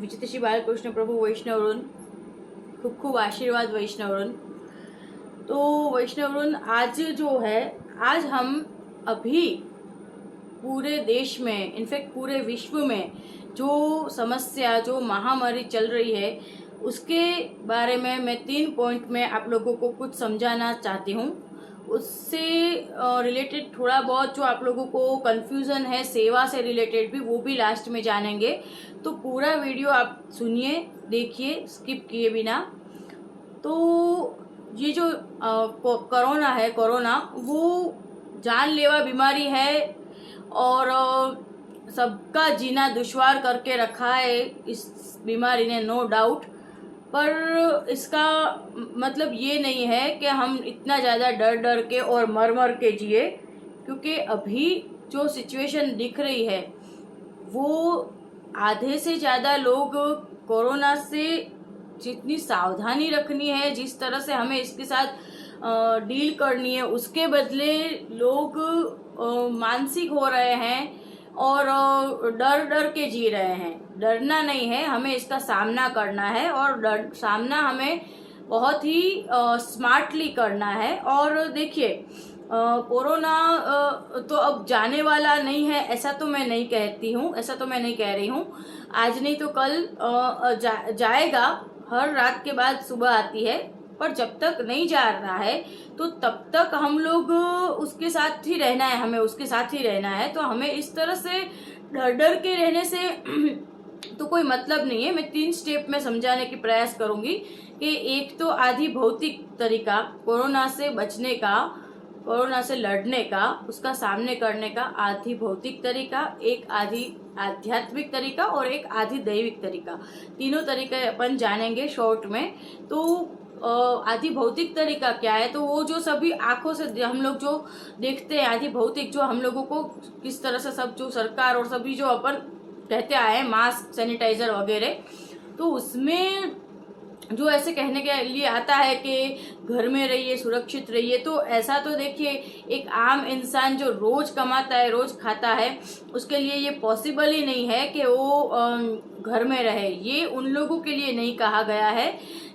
विचित्रशी बालकृष्ण प्रभू वैष्णवरून खूप खूप आशीर्वाद वैष्णवरून। तो वैष्णवरून आज जो है, आज हम अभी पूरे देश में, इनफैक्ट पूरे विश्व में जो समस्या, जो महामारी चल रही है, उसके बारे में मैं 3 पॉइंट में आप लोगों को कुछ समझाना चाहती हूँ। उससे रिलेटेड थोड़ा बहुत जो आप लोगों को कन्फ्यूज़न है सेवा से रिलेटेड भी, वो भी लास्ट में जानेंगे। तो पूरा वीडियो आप सुनिए, देखिए स्किप किए बिना। तो ये जो कोरोना है, कोरोना वो जानलेवा बीमारी है और सबका जीना दुश्वार करके रखा है इस बीमारी ने, नो डाउट। पर इसका मतलब ये नहीं है कि हम इतना ज़्यादा डर डर के और मर मर के जिए, क्योंकि अभी जो सिचुएशन दिख रही है वो आधे से ज़्यादा लोग कोरोना से जितनी सावधानी रखनी है, जिस तरह से हमें इसके साथ डील करनी है, उसके बदले लोग मानसिक हो रहे हैं और डर डर के जी रहे हैं। डरना नहीं है, हमें इसका सामना करना है और सामना हमें बहुत ही स्मार्टली करना है। और देखिए कोरोना तो अब जाने वाला नहीं है, ऐसा तो मैं नहीं कहती हूँ, ऐसा तो मैं नहीं कह रही हूँ। आज नहीं तो कल जाएगा, हर रात के बाद सुबह आती है। पर जब तक नहीं जा रहा है तो तब तक हम लोग उसके साथ ही रहना है, हमें उसके साथ ही रहना है। तो हमें इस तरह से डर डर के रहने से तो कोई मतलब नहीं है। मैं 3 स्टेप में समझाने की प्रयास करूंगी कि एक तो आदि भौतिक तरीका कोरोना से बचने का, कोरोना से लड़ने का, उसका सामने करने का आदि भौतिक तरीका, एक आदि आध्यात्मिक तरीका और एक आदि दैविक तरीका। तीनों तरीके अपन जानेंगे शॉर्ट में। तो आदि भौतिक तरीका क्या है? तो वो जो सभी आंखों से हम लोग जो देखते हैं, आदि भौतिक जो हम लोगों को किस तरह से सब जो सरकार और सभी जो अपन कहते आए, मास्क, सैनिटाइजर वगैरह, तो उसमें जो ऐसे कहने के लिए आता है कि घर में रहिए, सुरक्षित रहिए। तो ऐसा तो देखिए एक आम इंसान जो रोज कमाता है, रोज खाता है, उसके लिए ये पॉसिबल ही नहीं है कि वो घर में रहे। ये उन लोगों के लिए नहीं कहा गया है,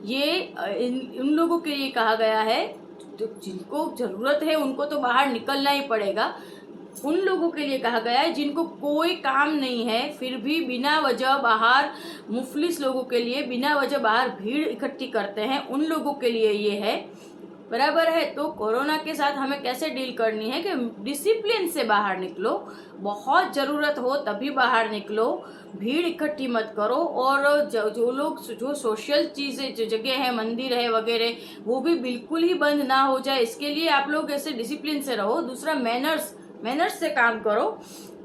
ये उन लोगों के लिए कहा गया है तो जिनको जरूरत है उनको तो बाहर निकलना ही पड़ेगा। उन लोगों के लिए कहा गया है जिनको कोई काम नहीं है, फिर भी बिना वजह बाहर, मुफलिस लोगों के लिए बिना वजह बाहर भीड़ इकट्ठी करते हैं, उन लोगों के लिए ये है। बराबर है। तो कोरोना के साथ हमें कैसे डील करनी है कि डिसिप्लिन से बाहर निकलो, बहुत ज़रूरत हो तभी बाहर निकलो, भीड़ इकट्ठी मत करो। और जो लोग जो सोशल चीज़ें, जो जगह है, मंदिर है वगैरह, वो भी बिल्कुल ही बंद ना हो जाए, इसके लिए आप लोग ऐसे डिसिप्लिन से रहो। दूसरा मैनर्स से काम करो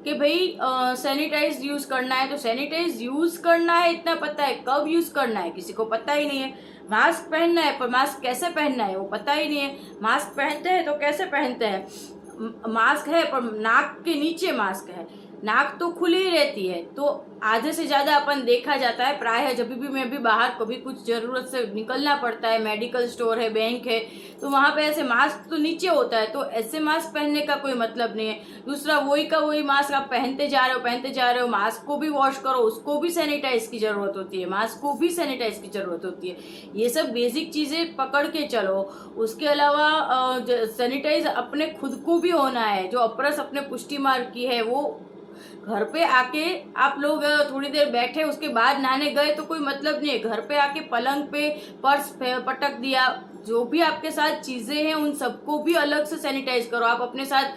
कि भाई सैनिटाइज यूज़ करना है तो सैनिटाइज यूज़ करना है, इतना पता है। कब यूज़ करना है किसी को पता ही नहीं है। मास्क पहनना है पर मास्क कैसे पहनना है वो पता ही नहीं है। मास्क पहनते हैं तो कैसे पहनते हैं, मास्क है पर नाक के नीचे मास्क है, नाक तो खुली ही रहती है। तो आधे से ज़्यादा अपन देखा जाता है प्रायः जब भी मैं भी बाहर कभी कुछ ज़रूरत से निकलना पड़ता है, मेडिकल स्टोर है, बैंक है, तो वहाँ पे ऐसे मास्क तो नीचे होता है, तो ऐसे मास्क पहनने का कोई मतलब नहीं है। दूसरा वही का वही मास्क आप पहनते जा रहे हो, मास्क को भी वॉश करो, उसको भी सैनिटाइज की ज़रूरत होती है, मास्क को भी सैनिटाइज की ज़रूरत होती है। ये सब बेसिक चीज़ें पकड़ के चलो। उसके अलावा सैनिटाइज अपने खुद को भी होना है। जो अपरस अपने पुष्टि मार्ग की है, वो घर पे आके आप लोग थोड़ी देर बैठे, उसके बाद नहाने गए तो कोई मतलब नहीं है। घर पे आके पलंग पे पर्स पटक दिया, जो भी आपके साथ चीज़ें हैं उन सबको भी अलग से सैनिटाइज करो। आप अपने साथ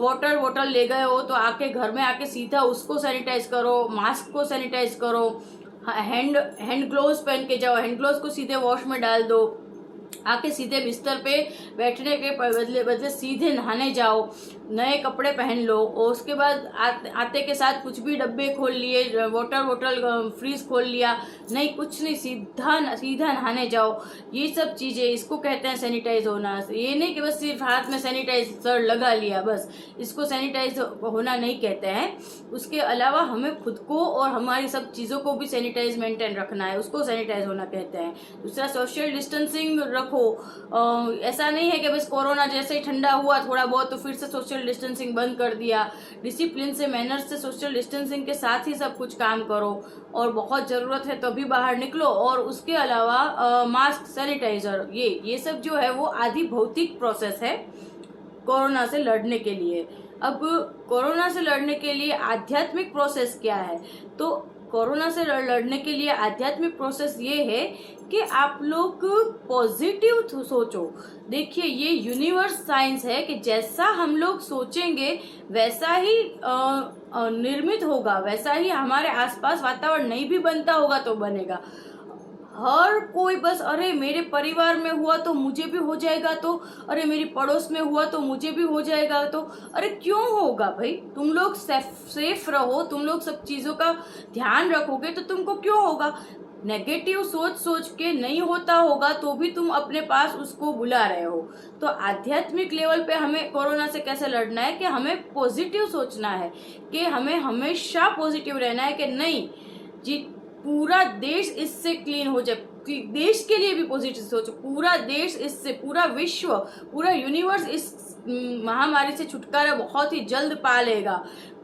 वाटर बॉटल ले गए हो तो आके घर में आके सीधा उसको सैनिटाइज करो, मास्क को सैनिटाइज करो, हैंड ग्लोव्स पहन के जाओ, हैंड ग्लोव्स को सीधे वॉश में डाल दो, आके सीधे बिस्तर पे बैठने के बदले सीधे नहाने जाओ, नए कपड़े पहन लो। और उसके बाद आते के साथ कुछ भी डब्बे खोल लिए, वाटर बोतल फ्रीज खोल लिया, नहीं कुछ नहीं, सीधा नहाने जाओ। ये सब चीज़ें, इसको कहते हैं सैनिटाइज होना। ये नहीं कि बस सिर्फ हाथ में सैनिटाइजर लगा लिया बस, इसको सैनिटाइज होना नहीं कहते हैं। उसके अलावा हमें खुद को और हमारी सब चीज़ों को भी सैनिटाइज मेंटेन रखना है, उसको सैनिटाइज होना कहते हैं। दूसरा सोशल डिस्टेंसिंग रखो, रखो। ऐसा नहीं है कि बस कोरोना जैसे ही ठंडा हुआ थोड़ा बहुत तो फिर से सोशल डिस्टेंसिंग बंद कर दिया। डिसिप्लिन से, मैनर्स से, सोशल डिस्टेंसिंग के साथ ही सब कुछ काम करो, और बहुत ज़रूरत है तभी बाहर निकलो। और उसके अलावा मास्क, सैनिटाइजर, ये सब जो है वो आधी भौतिक प्रोसेस है कोरोना से लड़ने के लिए। अब कोरोना से लड़ने के लिए आध्यात्मिक प्रोसेस क्या है? तो कोरोना से लड़ने के लिए आध्यात्मिक प्रोसेस ये है कि आप लोग पॉजिटिव सोचो। देखिए, ये यूनिवर्स साइंस है कि जैसा हम लोग सोचेंगे वैसा ही निर्मित होगा, वैसा ही हमारे आसपास वातावरण नहीं भी बनता होगा तो बनेगा। हर कोई बस अरे मेरे परिवार में हुआ तो मुझे भी हो जाएगा, तो अरे मेरी पड़ोस में हुआ तो मुझे भी हो जाएगा, तो अरे क्यों होगा भाई? तुम लोग सेफ रहो, तुम लोग सब चीजों का ध्यान रखोगे तो तुमको क्यों होगा? नेगेटिव सोच के नहीं होता होगा तो भी तुम अपने पास उसको बुला रहे हो। तो आध्यात्मिक लेवल पे हमें कोरोना से कैसे लड़ना है कि हमें पॉजिटिव सोचना है, कि हमें हमेशा पॉजिटिव रहना है कि नहीं जी, पूरा देश इससे क्लीन हो जाए। देश के लिए भी पॉजिटिव सोचो, पूरा देश इससे, पूरा विश्व, पूरा यूनिवर्स इस महामारी से छुटकारा बहुत ही जल्द पा लेगा।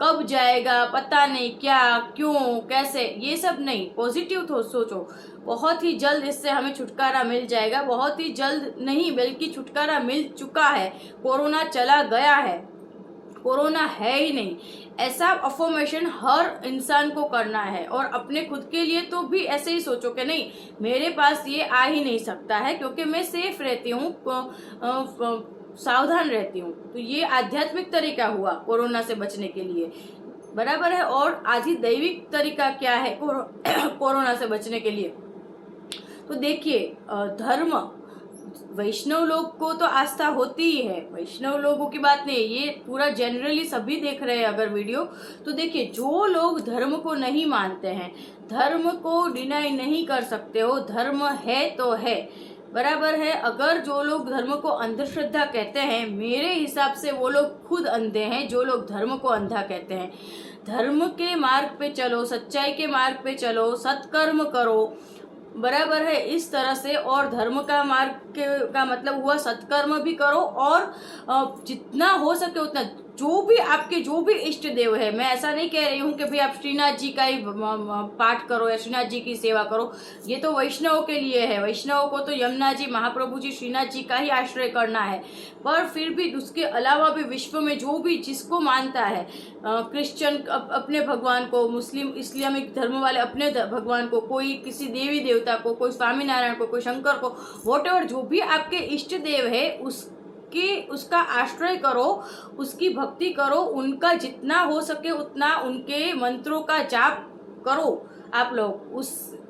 कब जाएगा पता नहीं, क्या, क्यों, कैसे, ये सब नहीं, पॉजिटिव सोचो। बहुत ही जल्द इससे हमें छुटकारा मिल जाएगा। बहुत ही जल्द नहीं बल्कि छुटकारा मिल चुका है। कोरोना चला गया है, कोरोना है ही नहीं, ऐसा अफर्मेशन हर इंसान को करना है। और अपने खुद के लिए तो भी ऐसे ही सोचो कि नहीं, मेरे पास ये आ ही नहीं सकता है क्योंकि मैं सेफ रहती हूँ, सावधान रहती हूँ। तो ये आध्यात्मिक तरीका हुआ कोरोना से बचने के लिए, बराबर है। और आधी दैविक तरीका क्या है कोरोना से बचने के लिए? तो देखिए, धर्म, वैष्णव लोग को तो आस्था होती ही है, वैष्णव लोगों की बात नहीं, ये पूरा जनरली सभी देख रहे हैं अगर वीडियो। तो देखिए, जो लोग धर्म को नहीं मानते हैं, धर्म को डिनाई नहीं कर सकते हो, धर्म है तो है, बराबर है। अगर जो लोग धर्म को अंधश्रद्धा कहते हैं, मेरे हिसाब से वो लोग खुद अंधे हैं जो लोग धर्म को अंधा कहते हैं। धर्म के मार्ग पे चलो, सच्चाई के मार्ग पे चलो, सत्कर्म करो, बराबर है, इस तरह से। और धर्म का मार्ग का मतलब हुआ सत्कर्म भी करो, और जितना हो सके उतना जो भी आपके जो भी इष्ट देव है, मैं ऐसा नहीं कह रही हूँ कि भाई आप श्रीनाथ जी का ही पाठ करो या श्रीनाथ जी की सेवा करो, ये तो वैष्णव के लिए है। वैष्णव को तो यमुना जी, महाप्रभु जी, श्रीनाथ जी का ही आश्रय करना है। पर फिर भी उसके अलावा भी विश्व में जो भी जिसको मानता है, क्रिश्चियन अपने भगवान को, मुस्लिम इस्लामिक धर्म वाले अपने भगवान को, कोई किसी देवी देवता को, कोई स्वामीनारायण को, कोई शंकर को, व्हाटएवर जो भी आपके इष्ट देव है उसका आश्रय करो, उसकी भक्ति करो, उनका जितना हो सके उतना उनके मंत्रों का जाप करो आप लोग।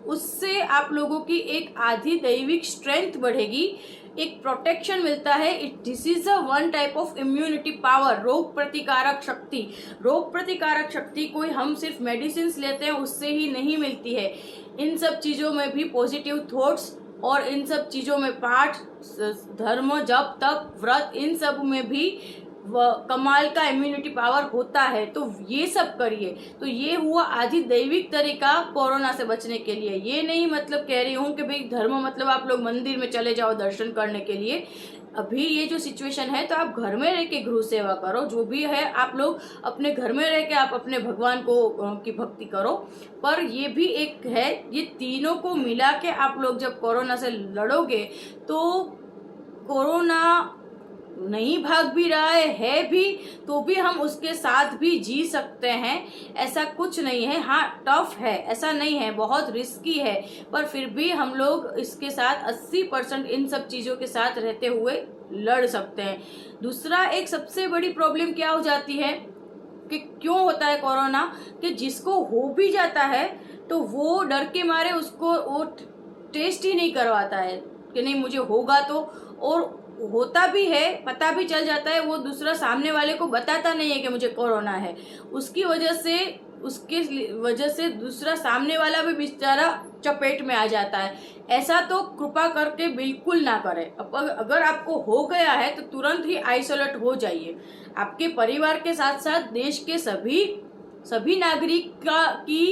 उससे आप लोगों की एक आधी दैविक स्ट्रेंथ बढ़ेगी, एक प्रोटेक्शन मिलता है। This is a one type of immunity power, रोग प्रतिकारक शक्ति। रोग प्रतिकारक शक्ति कोई हम सिर्फ मेडिसिन लेते हैं उससे ही नहीं मिलती है। इन सब चीज़ों में भी पॉजिटिव थॉट्स, और इन सब चीज़ों में पाठ, धर्म, जप, तप, व्रत, इन सब में भी कमाल का इम्यूनिटी पावर होता है। तो ये सब करिए। तो ये हुआ आदि दैविक तरीका कोरोना से बचने के लिए। ये नहीं मतलब कह रही हूँ कि भाई धर्म मतलब आप लोग मंदिर में चले जाओ दर्शन करने के लिए। अभी ये जो सिचुएशन है तो आप घर में रह के गृह सेवा करो, जो भी है आप लोग अपने घर में रह के आप अपने भगवान को की भक्ति करो। पर ये भी एक है, ये तीनों को मिला के आप लोग जब कोरोना से लड़ोगे तो कोरोना नहीं भाग भी रहा है भी तो भी हम उसके साथ भी जी सकते हैं। ऐसा कुछ नहीं है, हाँ टफ है, ऐसा नहीं है, बहुत रिस्की है, पर फिर भी हम लोग इसके साथ 80% इन सब चीज़ों के साथ रहते हुए लड़ सकते हैं। दूसरा एक सबसे बड़ी प्रॉब्लम क्या हो जाती है कि क्यों होता है कोरोना, कि जिसको हो भी जाता है तो वो डर के मारे उसको वो टेस्ट ही नहीं करवाता है कि नहीं मुझे होगा तो, और होता भी है, पता भी चल जाता है, वो दूसरा सामने वाले को बताता नहीं है कि मुझे कोरोना है। उसकी वजह से दूसरा सामने वाला भी बेचारा चपेट में आ जाता है। ऐसा तो कृपा करके बिल्कुल ना करें। अगर आपको हो गया है तो तुरंत ही आइसोलेट हो जाइए। आपके परिवार के साथ साथ देश के सभी नागरिक की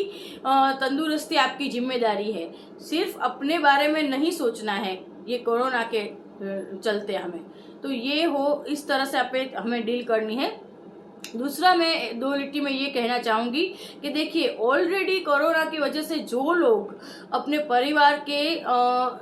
तंदुरुस्ती आपकी जिम्मेदारी है। सिर्फ अपने बारे में नहीं सोचना है ये कोरोना के चलते हमें। तो ये हो, इस तरह से हमें डील करनी है। दूसरा मैं दो लिट्टी में ये कहना चाहूँगी कि देखिए, ऑलरेडी कोरोना की वजह से जो लोग अपने परिवार के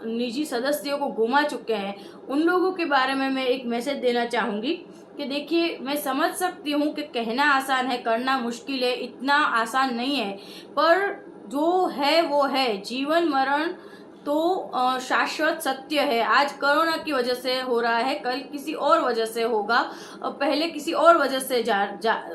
निजी सदस्यों को गुमा चुके हैं, उन लोगों के बारे में मैं एक मैसेज देना चाहूँगी कि देखिए, मैं समझ सकती हूँ कि कहना आसान है, करना मुश्किल है, इतना आसान नहीं है, पर जो है वो है। जीवन मरण तो शाश्वत सत्य है। आज कोरोना की वजह से हो रहा है, कल किसी और वजह से होगा, पहले किसी और वजह से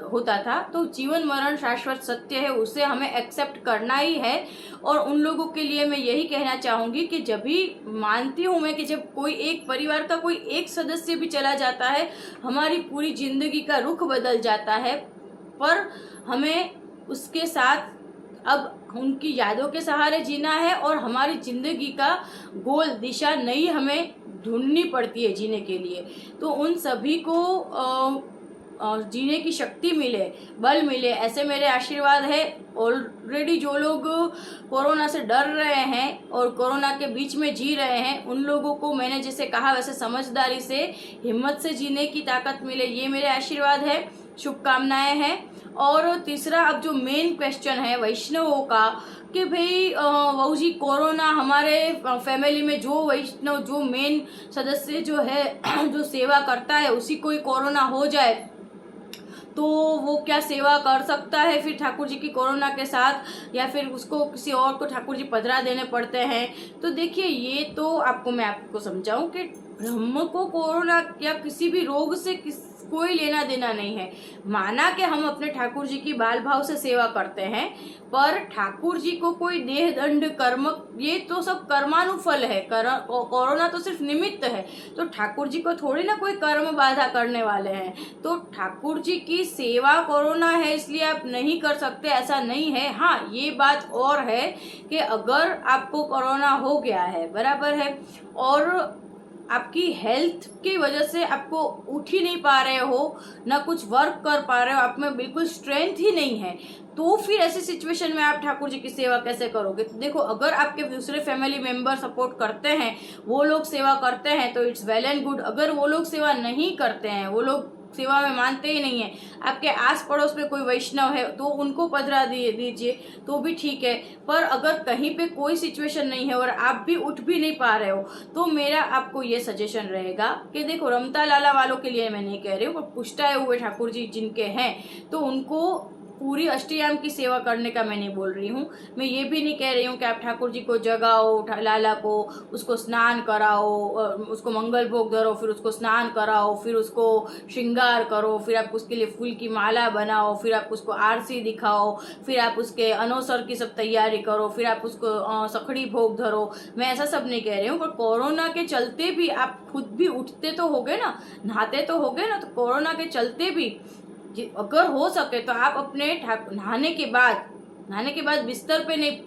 होता था। तो जीवन मरण शाश्वत सत्य है, उसे हमें एक्सेप्ट करना ही है। और उन लोगों के लिए मैं यही कहना चाहूँगी कि जब भी मानती हूँ मैं कि जब कोई एक परिवार का कोई एक सदस्य भी चला जाता है, हमारी पूरी जिंदगी का रुख बदल जाता है, पर हमें उसके साथ अब उनकी यादों के सहारे जीना है और हमारी जिंदगी का गोल दिशा नई हमें ढूंढनी पड़ती है जीने के लिए। तो उन सभी को जीने की शक्ति मिले, बल मिले, ऐसे मेरे आशीर्वाद है। ऑलरेडी जो लोग कोरोना से डर रहे हैं और कोरोना के बीच में जी रहे हैं, उन लोगों को मैंने जैसे कहा वैसे समझदारी से, हिम्मत से जीने की ताकत मिले, ये मेरे आशीर्वाद है, शुभकामनाएं हैं। और तीसरा, अब जो मेन क्वेश्चन है वैष्णवों का कि भाई बहू जी, कोरोना हमारे फैमिली में जो वैष्णव, जो मेन सदस्य जो है जो सेवा करता है, उसी को ही कोरोना हो जाए तो वो क्या सेवा कर सकता है फिर ठाकुर जी की कोरोना के साथ, या फिर उसको किसी और को ठाकुर जी पधरा देने पड़ते हैं। तो देखिए, ये तो मैं आपको समझाऊं कि ब्रह्म को कोरोना या किसी भी रोग से कोई लेना देना नहीं है। माना कि हम अपने ठाकुर जी की बाल भाव से सेवा करते हैं, पर ठाकुर जी को कोई देह दंड कर्म, ये तो सब कर्मानुफल है। कोरोना तो सिर्फ निमित्त है, तो ठाकुर जी को थोड़ी ना कोई कर्म बाधा करने वाले हैं। तो ठाकुर जी की सेवा कोरोना है इसलिए आप नहीं कर सकते, ऐसा नहीं है। हाँ, ये बात और है कि अगर आपको कोरोना हो गया है, बराबर है, और आपकी हेल्थ की वजह से आपको उठ ही नहीं पा रहे हो, ना कुछ वर्क कर पा रहे हो, आप में बिल्कुल स्ट्रेंथ ही नहीं है, तो फिर ऐसी सिचुएशन में आप ठाकुर जी की सेवा कैसे करोगे? तो देखो, अगर आपके दूसरे फैमिली मेंबर सपोर्ट करते हैं, वो लोग सेवा करते हैं, तो इट्स वेल एंड गुड। अगर वो लोग सेवा नहीं करते हैं, वो लोग सेवा में मानते ही नहीं है, आपके आस पड़ोस में कोई वैष्णव है तो उनको पधरा दीजिए, तो भी ठीक है। पर अगर कहीं पे कोई सिचुएशन नहीं है और आप भी उठ भी नहीं पा रहे हो, तो मेरा आपको ये सजेशन रहेगा कि देखो, रमता लाला वालों के लिए मैं नहीं कह रही हूँ, पर पुष्टाए हुए ठाकुर जी जिनके हैं, तो उनको पूरी अष्टयाम की सेवा करने का मैं नहीं बोल रही हूँ। मैं ये भी नहीं कह रही हूँ कि आप ठाकुर जी को जगाओ, लाला को, उसको स्नान कराओ, उसको मंगल भोग धरो, फिर उसको स्नान कराओ, फिर उसको श्रृंगार करो, फिर आप उसके लिए फूल की माला बनाओ, फिर आप उसको आरसी दिखाओ, फिर आप उसके अनोसर की सब तैयारी करो, फिर आप उसको सखड़ी भोग धरो। मैं ऐसा सब नहीं कह रही हूँ, पर कोरोना के चलते भी आप खुद भी उठते तो होगे ना, नहाते तो होगे ना, तो कोरोना के चलते भी अगर हो सके तो आप अपने नहाने के बाद बिस्तर पे नहीं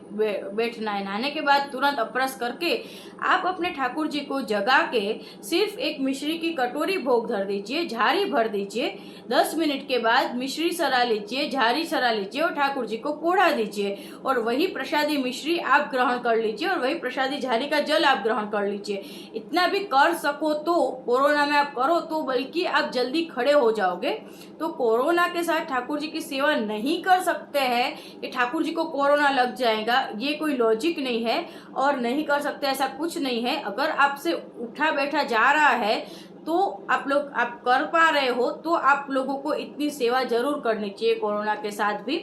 बैठना है। नहाने के बाद तुरंत अपरस करके आप अपने ठाकुर जी को जगा के सिर्फ एक मिश्री की कटोरी भोग धर दीजिए, झारी भर दीजिए, 10 मिनट के बाद मिश्री सरा लीजिए, झारी सरा लीजिए और ठाकुर जी को पोढ़ा दीजिए, और वही प्रसादी मिश्री आप ग्रहण कर लीजिए और वही प्रसादी झारी का जल आप ग्रहण कर लीजिए। इतना भी कर सको तो कोरोना में आप करो, तो बल्कि आप जल्दी खड़े हो जाओगे। तो कोरोना के साथ ठाकुर जी की सेवा नहीं कर सकते हैं कि ठाकुर जी को कोरोना लग जाएगा, ये कोई लॉजिक नहीं है, और नहीं कर सकते ऐसा कुछ नहीं है। अगर आपसे उठा बैठा जा रहा है तो आप कर पा रहे हो, तो आप लोगों को इतनी सेवा जरूर करनी चाहिए कोरोना के साथ भी।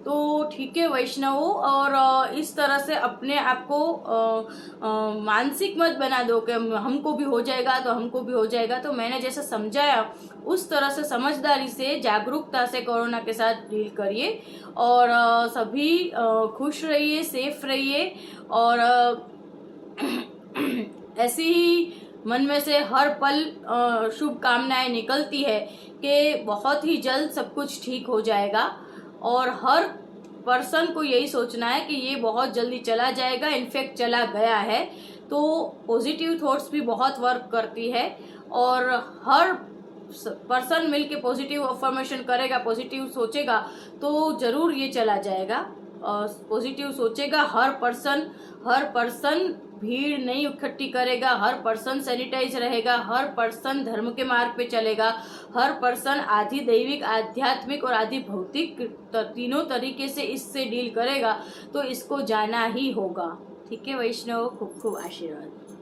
तो ठीक है वैष्णवों, और इस तरह से अपने आप को मानसिक मत बना दो कि हमको भी हो जाएगा तो हमको भी हो जाएगा। तो मैंने जैसे समझाया उस तरह से समझदारी से, जागरूकता से कोरोना के साथ डील करिए, और सभी खुश रहिए, सेफ रहिए, और ऐसी ही मन में से हर पल शुभकामनाएं निकलती है कि बहुत ही जल्द सब कुछ ठीक हो जाएगा। और हर पर्सन को यही सोचना है कि ये बहुत जल्दी चला जाएगा, इनफैक्ट चला गया है। तो पॉजिटिव थॉट्स भी बहुत वर्क करती है, और हर पर्सन मिल के पॉजिटिव अफर्मेशन करेगा, पॉजिटिव सोचेगा, तो जरूर ये चला जाएगा। पॉजिटिव सोचेगा, हर पर्सन भीड़ नहीं इकट्ठी करेगा, हर पर्सन सैनिटाइज रहेगा, हर पर्सन धर्म के मार्ग पे चलेगा, हर पर्सन आधि दैविक, आध्यात्मिक और आधि भौतिक तीनों तरीके से इससे डील करेगा, तो इसको जाना ही होगा। ठीक है वैष्णव, खूब खूब आशीर्वाद।